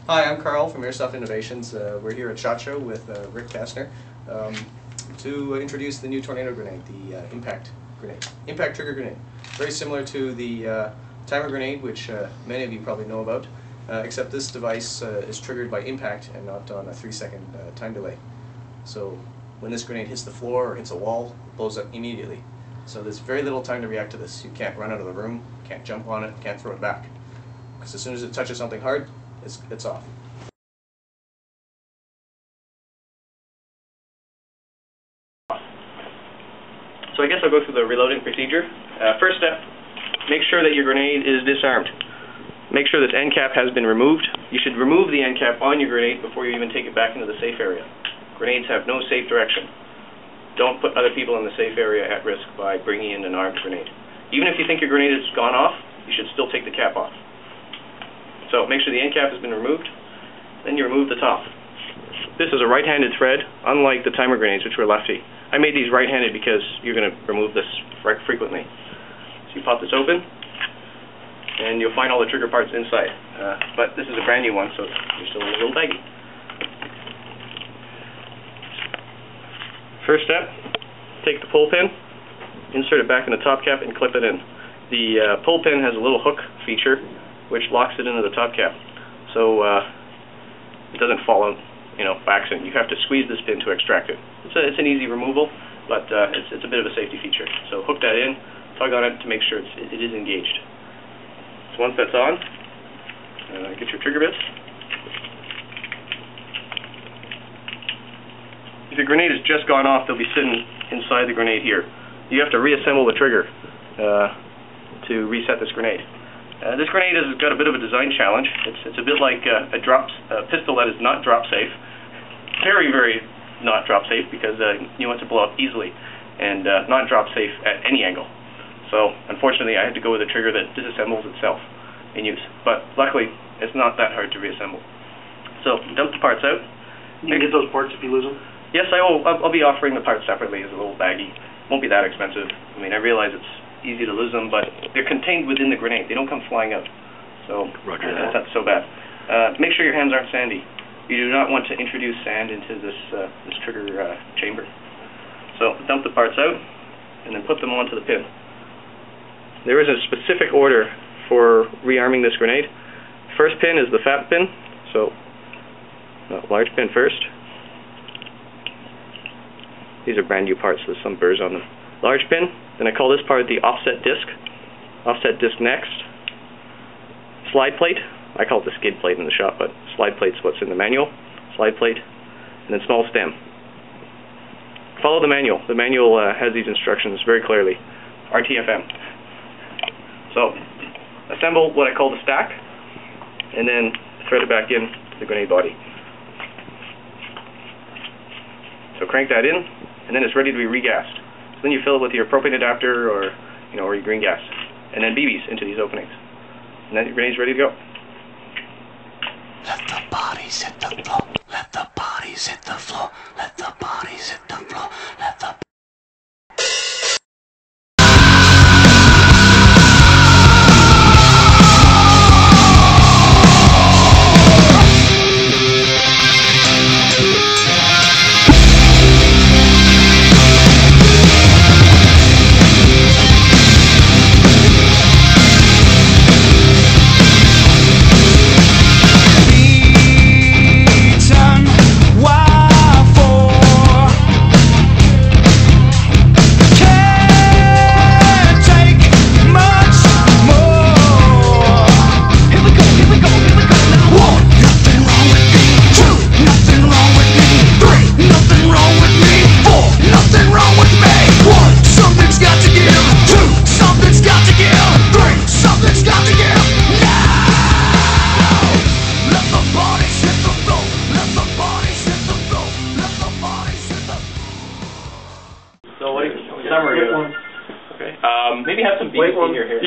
Hi, I'm Carl from Airsoft Innovations. We're here at SHOT Show with Rick Kastner to introduce the new tornado grenade, the impact grenade, impact trigger grenade. Very similar to the timer grenade, which many of you probably know about, except this device is triggered by impact and not on a 3-second time delay. So when this grenade hits the floor or hits a wall, it blows up immediately. So there's very little time to react to this. You can't run out of the room, can't jump on it, can't throw it back. Because as soon as it touches something hard, it's off. So I guess I'll go through the reloading procedure. First step, make sure that your grenade is disarmed. Make sure this end cap has been removed. You should remove the end cap on your grenade before you even take it back into the safe area. Grenades have no safe direction. Don't put other people in the safe area at risk by bringing in an armed grenade. Even if you think your grenade has gone off, you should still take the cap off. So make sure the end cap has been removed, then you remove the top. This is a right-handed thread, unlike the timer grenades, which were lefty. I made these right-handed because you're going to remove this frequently. So you pop this open, and you'll find all the trigger parts inside. But this is a brand new one, so you're still in a little baggie. First step, take the pull pin, insert it back in the top cap, and clip it in. The pull pin has a little hook feature which locks it into the top cap, so it doesn't fall out, by accident. You have to squeeze this pin to extract it. It's an easy removal, but it's a bit of a safety feature. So hook that in, tug on it to make sure it is engaged. So once that's on, get your trigger bits. If your grenade has just gone off, they'll be sitting inside the grenade here. You have to reassemble the trigger to reset this grenade. This grenade has got a bit of a design challenge. It's a bit like a pistol that is not drop safe. Very, very not drop safe because you want it to blow up easily, and not drop safe at any angle. So unfortunately I had to go with a trigger that disassembles itself in use. But luckily it's not that hard to reassemble. So dump the parts out. You can get those parts if you lose them? Yes, I'll be offering the parts separately as a little baggie. Won't be that expensive. I mean, I realize it's easy to lose them, but they're contained within the grenade. They don't come flying out. So that's not so bad. Make sure your hands aren't sandy. You do not want to introduce sand into this trigger chamber. So dump the parts out and then put them onto the pin. There is a specific order for rearming this grenade. First pin is the fat pin, so large pin first. These are brand new parts, so there's some burrs on them. Large pin, then I call this part the offset disc. Offset disc next. Slide plate, I call it the skid plate in the shop, but slide plate's what's in the manual. Slide plate, and then small stem. Follow the manual. The manual has these instructions very clearly. RTFM. So, assemble what I call the stack, and then thread it back in to the grenade body. So crank that in, and then it's ready to be regassed. So then you fill it with your propane adapter or your green gas, and then BBs into these openings. And then your grenade's ready to go. Let the bodies hit the floor. Let the bodies hit the floor. Let the bodies hit the floor. Let the maybe have some BBs in here.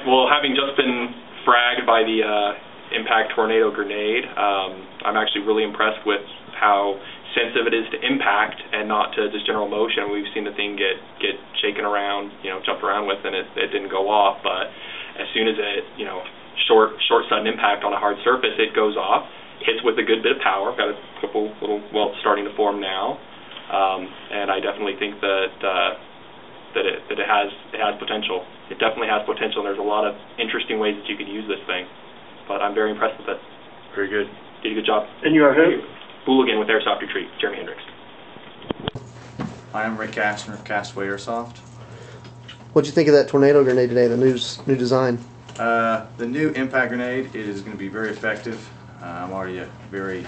Well, having just been fragged by the impact tornado grenade, I'm actually really impressed with how sensitive it is to impact and not to just general motion. We've seen the thing get shaken around, jumped around with, and it didn't go off. But as soon as it, short sudden impact on a hard surface, it goes off, hits with a good bit of power. Got a couple little welts starting to form now, and I definitely think that it has potential. It definitely has potential, and there's a lot of interesting ways that you could use this thing. But I'm very impressed with it. Very good. Did a good job. And you are who? Hooligan with Airsoft Retreat, Jeremy Hendricks. Hi, I'm Rick Kastner of Castaway Airsoft. What'd you think of that tornado grenade today, the new design? The new impact grenade is going to be very effective. I'm already a very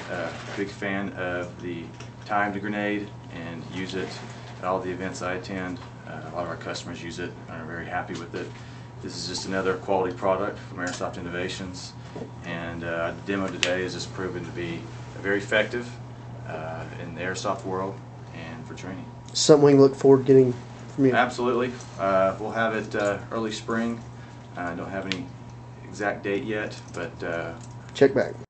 big fan of the timed grenade and use it at all the events I attend. A lot of our customers use it and are very happy with it. This is just another quality product from Airsoft Innovations, and the demo today has just proven to be very effective in the airsoft world and for training. Something we can look forward to getting from you. Absolutely. We'll have it early spring. I don't have any exact date yet, but Check back.